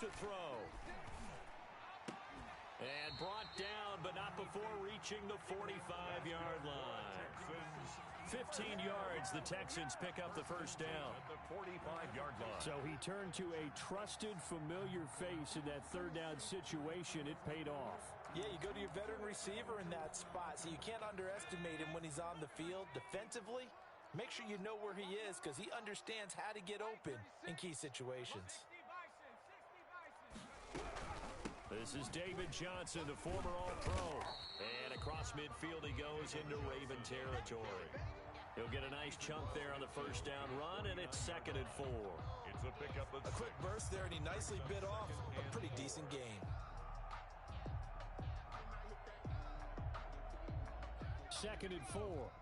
to throw. And brought down, but not before reaching the 45-yard line. 15 yards, the Texans pick up the first down. At the 45-yard line. So he turned to a trusted, familiar face in that third down situation. It paid off. Yeah, you go to your veteran receiver in that spot, so you can't underestimate him when he's on the field. Defensively, make sure you know where he is because he understands how to get open in key situations. This is David Johnson, the former All-Pro. And across midfield he goes into Raven territory. He'll get a nice chunk there on the first down run, and it's 2nd and 4. It's a pickup of a quick burst there, and he nicely bit off a pretty decent gain. 2nd and 4.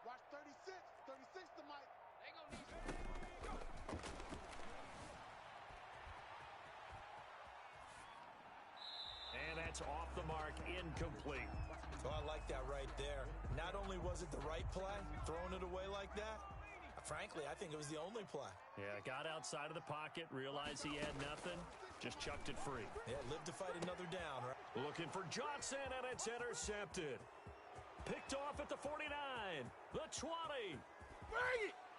Watch 36. 36 to Mike. They gonna need And that's off the mark, incomplete. Oh, I like that right there. Not only was it the right play, throwing it away like that, frankly, I think it was the only play. Yeah, got outside of the pocket, realized he had nothing, just chucked it free. Yeah, lived to fight another down, right? Looking for Johnson, and it's intercepted. Picked off at the 49, the 20.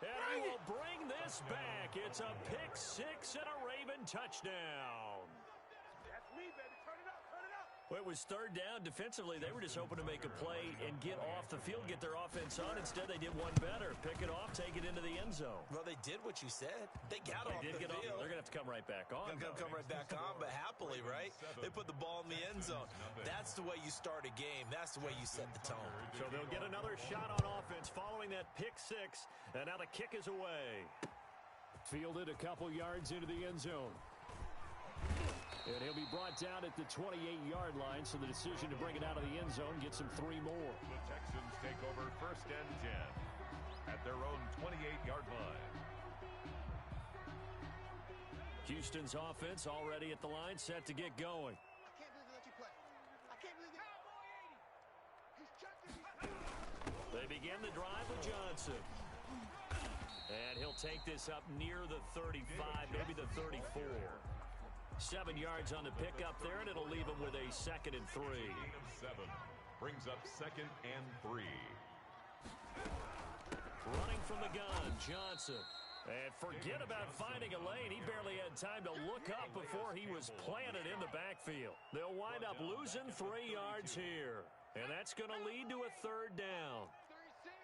And he will bring this back. It's a pick six and a Raven touchdown. That's me, baby. Turn it up, turn it up. Well, it was 3rd down. Defensively, they were just hoping to make a play and get off the field, get their offense on. Instead, they did one better. Pick it off, take it into the end zone. Well, they did what you said. They got off the field. They're going to have to come right back on. They're going to come right back on, but happily, right? They put the ball in the end zone. That's the way you start a game. That's the way you set the tone. So they'll get another shot on offense following that pick six, and now the kick is away. Fielded a couple yards into the end zone. And he'll be brought down at the 28-yard line, so the decision to bring it out of the end zone gets him 3 more. The Texans take over 1st and 10 at their own 28-yard line. Houston's offense already at the line, set to get going. I can't believe they let you play. I can't believe it. They begin the drive with Johnson. And he'll take this up near the 35, maybe the 34. 7 yards on the pickup there, and it'll leave him with a 2nd and 3. 7 brings up 2nd and 3. Running from the gun, Johnson. And forget about finding a lane. He barely had time to look up before he was planted in the backfield. They'll wind up losing 3 yards here. And that's going to lead to a 3rd down. 36.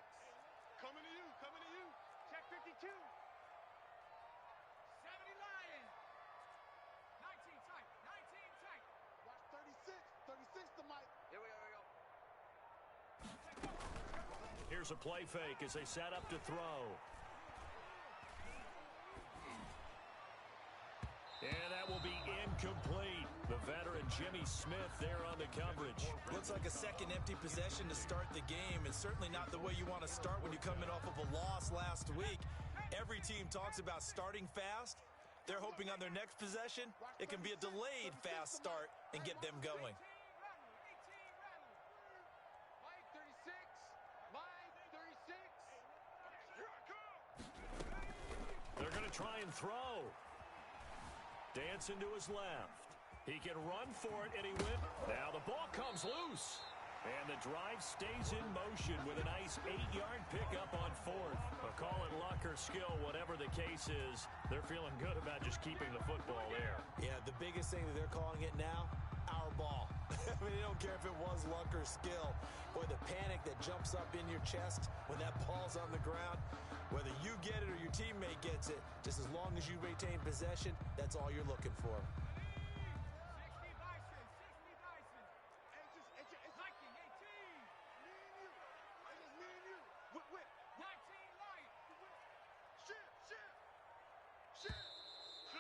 Coming to you. Coming to you. Check 52. 70 Lions. 19 tight. 19 tight. Watch 36. 36 to Mike. Here we go. Here's a play fake as they set up to throw. And that will be incomplete. The veteran Jimmy Smith there on the coverage. Looks like a second empty possession to start the game, and certainly not the way you want to start when you're coming off of a loss last week. Every team talks about starting fast. They're hoping on their next possession, it can be a delayed fast start and get them going. Mike 36. Mike 36. They're going to try and throw. Dancing to his left. He can run for it, and he went. Now the ball comes loose. And the drive stays in motion with a nice 8-yard pickup on 4th. But call it luck or skill, whatever the case is, they're feeling good about just keeping the football there. Yeah, the biggest thing that they're calling it now, our ball. I mean, they don't care if it was luck or skill. Boy, the panic that jumps up in your chest when that ball's on the ground, whether you get it or your teammate gets it, just as long as you maintain possession, that's all you're looking for.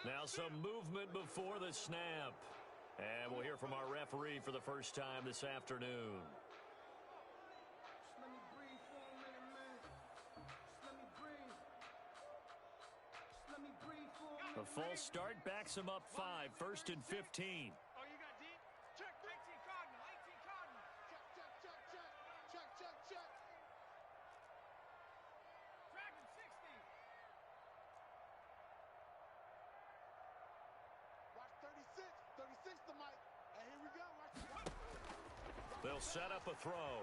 Now some movement before the snap. And we'll hear from our referee for the first time this afternoon. A false start backs him up 5, 1st and 15. Oh, you got deep? Check 19 Cardinals. He'll set up a throw.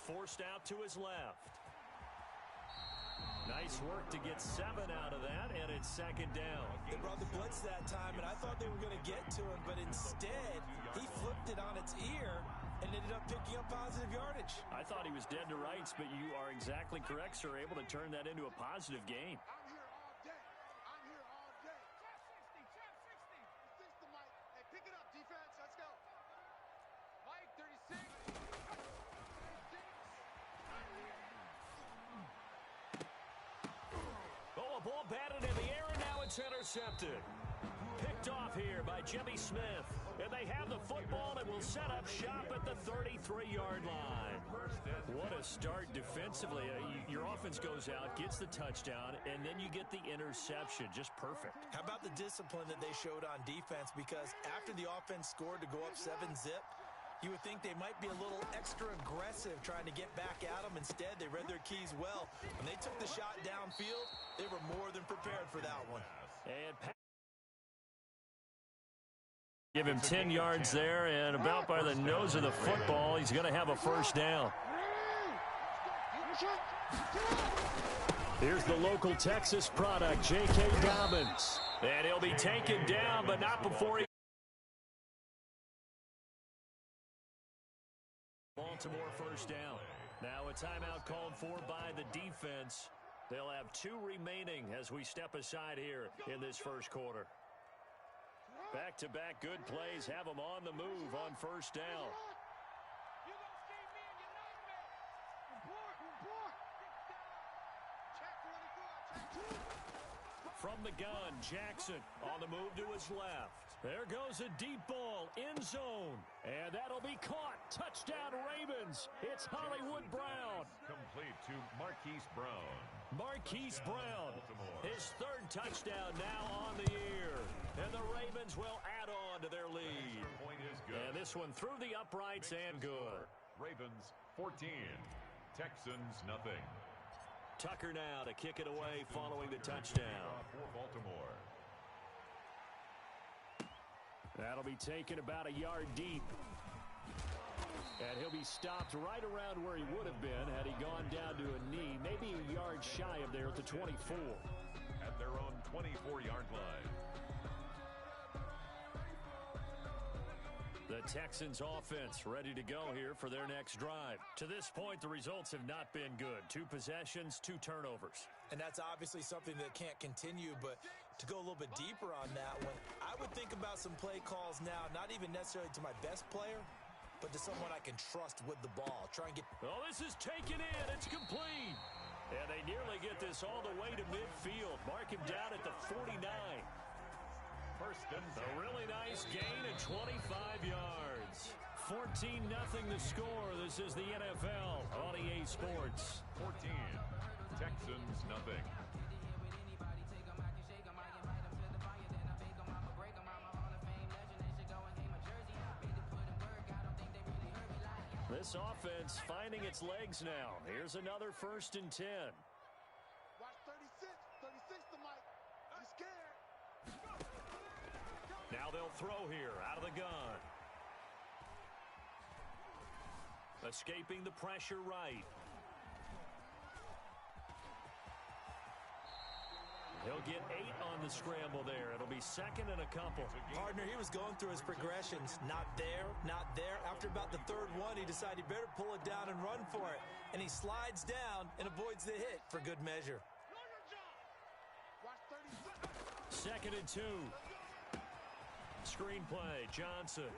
Forced out to his left. Nice work to get 7 out of that, and it's second down. They brought the blitz that time, and I thought they were going to get to him, but instead, he flipped it on its ear and ended up picking up positive yardage. I thought he was dead to rights, but you are exactly correct, sir. Able to turn that into a positive gain. I'm here all day. I'm here all day. Chap 60. 6 to Mike. Hey, pick it up, defense. Let's go. Mike, 36. 36. Oh, a ball batted in the air, and now it's intercepted. Picked off here by Jimmy Smith. And they have the football and will set up shop at the 33-yard line. What a start defensively. Your offense goes out, gets the touchdown, and then you get the interception. Just perfect. How about the discipline that they showed on defense? Because after the offense scored to go up 7-zip, you would think they might be a little extra aggressive trying to get back at them. Instead, they read their keys well. When they took the shot downfield, they were more than prepared for that one. And give him 10 yards there, and about by the nose of the football, he's going to have a first down. Here's the local Texas product, J.K. Dobbins. And he'll be taken down, but not before he... Baltimore first down. Now a timeout called for by the defense. They'll have 2 remaining as we step aside here in this first quarter. Back-to-back good plays have them on the move on first down. From the gun, Jackson on the move to his left. There goes a deep ball, end zone. And that'll be caught. Touchdown Ravens. It's Hollywood Brown. Complete to Marquise Brown. Marquise Brown, his 3rd touchdown now on the year. And the Ravens will add on to their lead. Point is good. And this one through the uprights and good. Ravens 14, Texans nothing. Tucker now to kick it away following the touchdown. For Baltimore. That'll be taken about a yard deep. And he'll be stopped right around where he would have been had he gone down to a knee, maybe a yard shy of there at the 24. At their own 24-yard line. The Texans offense ready to go here for their next drive. To this point, the results have not been good. 2 possessions, 2 turnovers. And that's obviously something that can't continue, but to go a little bit deeper on that one, I would think about some play calls now, not even necessarily to my best player, but to someone I can trust with the ball. Try and get... Oh, this is taken in. It's complete. And they nearly get this all the way to midfield. Mark him down at the 49. First and 10. A really nice gain of 25 yards. 14-0 the score. This is the NFL on EA Sports. 14, Texans nothing. This offense finding its legs now. Here's another 1st and 10. Watch 36. 36 to Mike. I'm scared. Now they'll throw here out of the gun. Escaping the pressure right. He'll get 8 on the scramble there. It'll be 2nd and a couple. Partner, he was going through his progressions. Not there, not there. After about the 3rd one, he decided he better pull it down and run for it. And he slides down and avoids the hit for good measure. Watch 36. 2nd and 2. Screenplay, Johnson.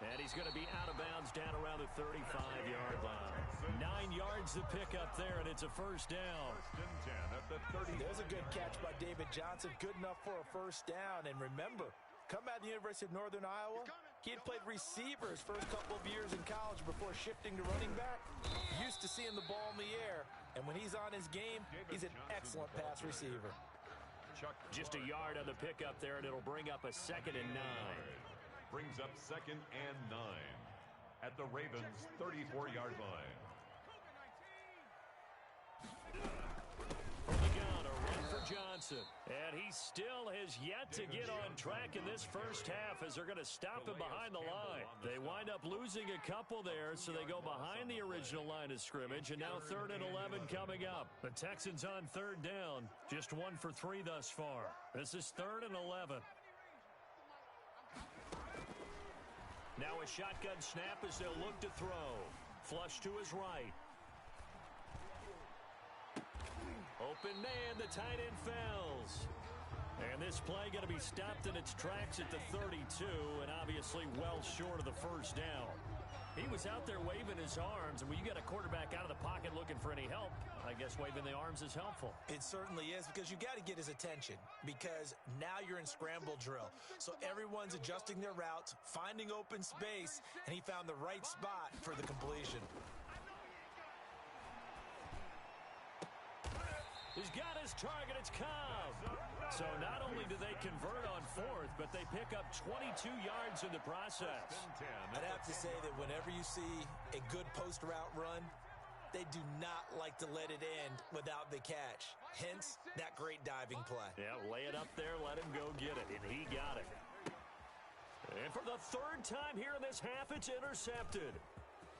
And he's going to be out of bounds down around the 35-yard line. 9 yards to pick up there, and it's a first down. First and 10 at the 30. There's a good catch by David Johnson. Good enough for a first down. And remember, come out of the University of Northern Iowa, he had played receiver his first couple of years in college before shifting to running back. Used to seeing the ball in the air. And when he's on his game, he's an excellent pass receiver. Just a yard on the pickup there, and it'll bring up a 2nd and 9. Brings up 2nd and 9 at the Ravens' 34-yard line. From the gun, a run for Johnson. Johnson. And he still has yet to get on track in this first half as they're going to stop him behind the line. They wind up losing a couple there, so they go behind the original line of scrimmage, and now 3rd and 11 coming up. The Texans on 3rd down, just 1 for 3 thus far. This is 3rd and 11. Now a shotgun snap as they'll look to throw. Flush to his right. Open man, the tight end fails. And this play going to be stopped in its tracks at the 32, and obviously well short of the first down. He was out there waving his arms, and when you get a quarterback out of the pocket looking for any help, I guess waving the arms is helpful. It certainly is, because you got to get his attention, because now you're in scramble drill. So everyone's adjusting their routes, finding open space, and he found the right spot for the completion. He's got his target. It's Cobb. So not only do they convert on 4th, but they pick up 22 yards in the process. I'd have to say that whenever you see a good post route run, they do not like to let it end without the catch. Hence, that great diving play. Yeah, lay it up there, let him go get it, and he got it. And for the 3rd time here in this half, it's intercepted.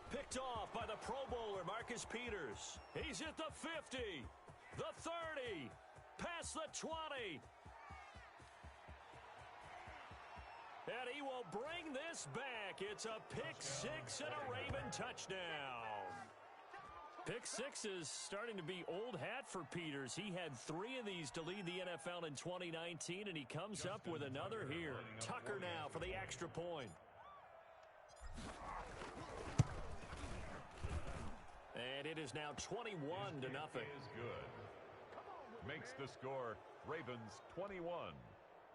Picked off by the Pro Bowler, Marcus Peters. He's at the 50. The 30, past the 20. And he will bring this back. It's a pick 6 and a Raven touchdown. Pick 6 is starting to be old hat for Peters. He had 3 of these to lead the NFL in 2019, and he comes up with another here. Tucker now for the extra point. And it is now 21-0. Is good. Makes the score Ravens 21,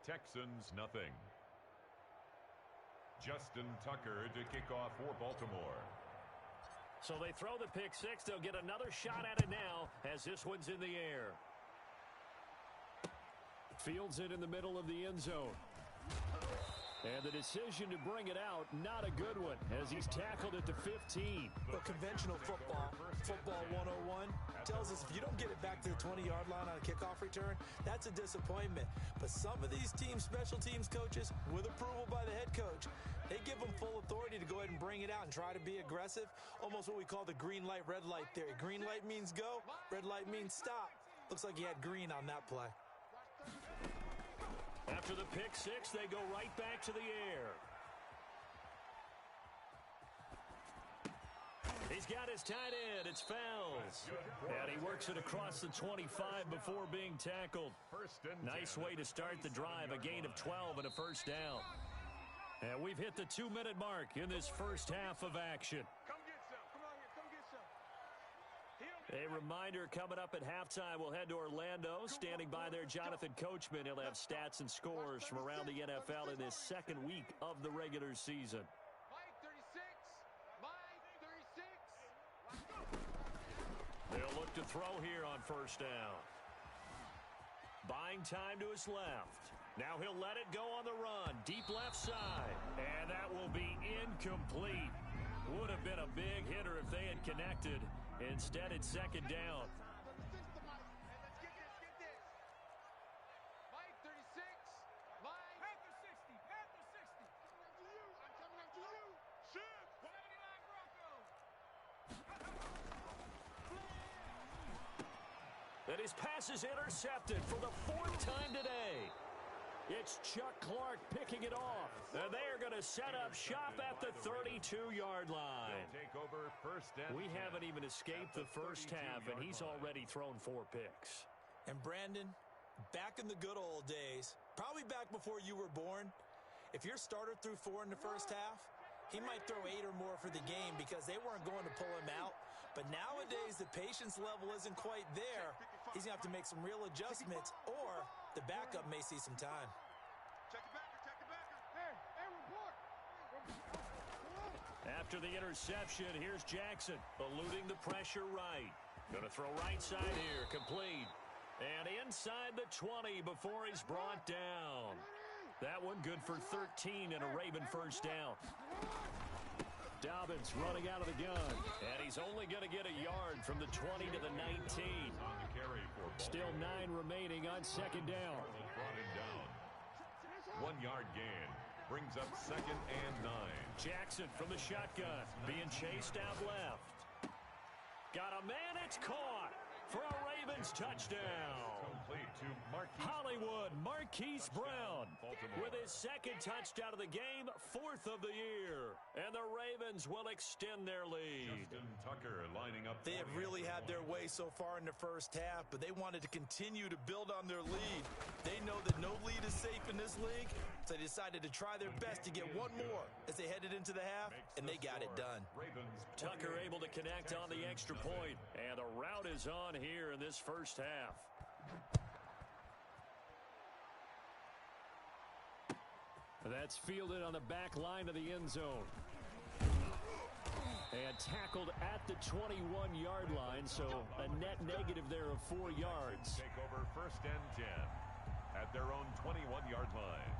Texans nothing. Justin Tucker to kick off for Baltimore. So they throw the pick 6. They'll get another shot at it now as this one's in the air. Fields it in the middle of the end zone. And the decision to bring it out, not a good one, as he's tackled at the 15. But conventional football 101, tells us if you don't get it back to the 20-yard line on a kickoff return, that's a disappointment. But some of these special teams coaches, with approval by the head coach, they give them full authority to go ahead and bring it out and try to be aggressive, almost what we call the green light, red light theory. Green light means go, red light means stop. Looks like he had green on that play. After the pick 6, they go right back to the air. He's got his tight end. It's Fells. And he works it across the 25 before being tackled. Nice way to start the drive. A gain of 12 and a first down. And we've hit the 2-minute mark in this first half of action. Come get some. Come on here. Come get some. A reminder, coming up at halftime, we'll head to Orlando. Standing by there, Jonathan Coachman. He'll have stats and scores from around the NFL in this second week of the regular season. Mike 36. Mike 36. They'll look to throw here on first down. Buying time to his left. Now he'll let it go on the run. Deep left side. And that will be incomplete. Would have been a big hitter if they had connected. Instead, it's second down. Let's get this. Mike 36. Mike. Panther 60. Panther 60. I'm coming up to you. Shit. 79 Broncos. And his pass is intercepted for the 4th time today. It's Chuck Clark picking it off. And they are going to set up shop at the 32-yard line. Take over first and We haven't even escaped the first half, and he's already thrown 4 picks. And Brandon, back in the good old days, probably back before you were born, if your starter threw 4 in the first half, he might throw 8 or more for the game because they weren't going to pull him out. But nowadays, the patience level isn't quite there. He's going to have to make some real adjustments, or the backup may see some time. Check the backer. Check the backer. Hey, report. After the interception, here's Jackson, eluding the pressure right. Going to throw right side here, complete. And inside the 20 before he's brought down. That one good for 13 and a Raven first down. Dobbins running out of the gun. And he's only going to get a yard from the 20 to the 19. on the carry for Baltimore. Still 9 remaining on second down. Brought him down. 1 yard gain. Brings up 2nd and 9. Jackson from the shotgun. Being chased out left. Got a man. It's caught for a Ravens touchdown. Complete to Marquise Hollywood Marquise Brown Baltimore. with his 2nd touchdown of the game, 4th of the year. And the Ravens will extend their lead. Justin Tucker lining up. They have really had their way so far in the first half, but they wanted to continue to build on their lead. They know that no lead is safe in this league, so they decided to try their best to get one more as they headed into the half, and they got it done. Ravens Tucker able to connect on the extra point, and the route is on here in this first half. That's fielded on the back line of the end zone. And tackled at the 21-yard line, so a net negative there of 4 yards. take over 1st and 10 at their own 21-yard line.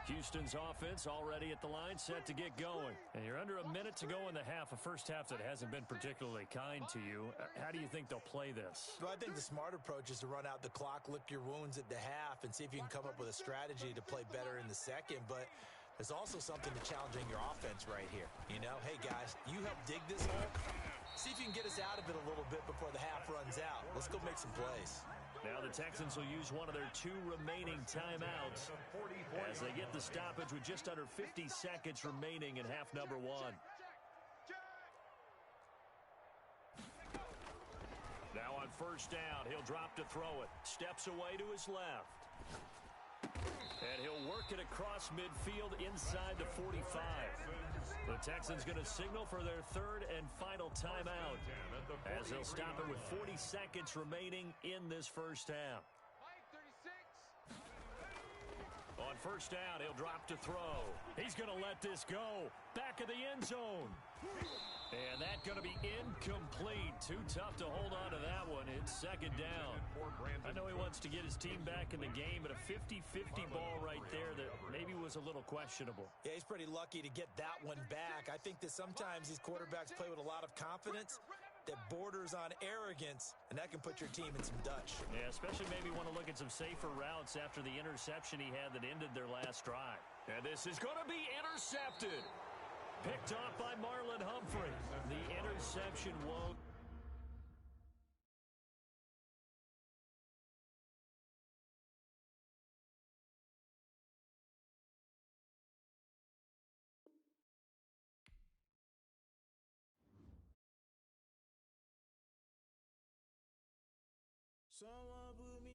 Houston's offense already at the line, set to get going. And you're under a minute to go in the half, a first half that hasn't been particularly kind to you. How do you think they'll play this? Well, I think the smart approach is to run out the clock, lick your wounds at the half, and see if you can come up with a strategy to play better in the second. But there's also something to challenging your offense right here. You know, hey, guys, you help dig this hole. See if you can get us out of it a little bit before the half runs out. Let's go make some plays. Now the Texans will use one of their 2 remaining timeouts as they get the stoppage with just under 50 seconds remaining in half number 1. Now on first down, he'll drop to throw it. Steps away to his left. And he'll work it across midfield inside the 45. The Texans going to signal for their 3rd and final timeout as they'll stop it with 40 seconds remaining in this first half. Mike, 36. On first down, he'll drop to throw. He's going to let this go. Back of the end zone. And that's going to be incomplete. Too tough to hold on to that one. It's 2nd down. I know he wants to get his team back in the game, but a 50-50 ball right there that maybe was a little questionable. Yeah, he's pretty lucky to get that one back. I think that sometimes these quarterbacks play with a lot of confidence that borders on arrogance, and that can put your team in some Dutch. Yeah, especially maybe want to look at some safer routes after the interception he had that ended their last drive. And this is going to be intercepted. Picked off by Marlon Humphrey. The interception won't. Someone put me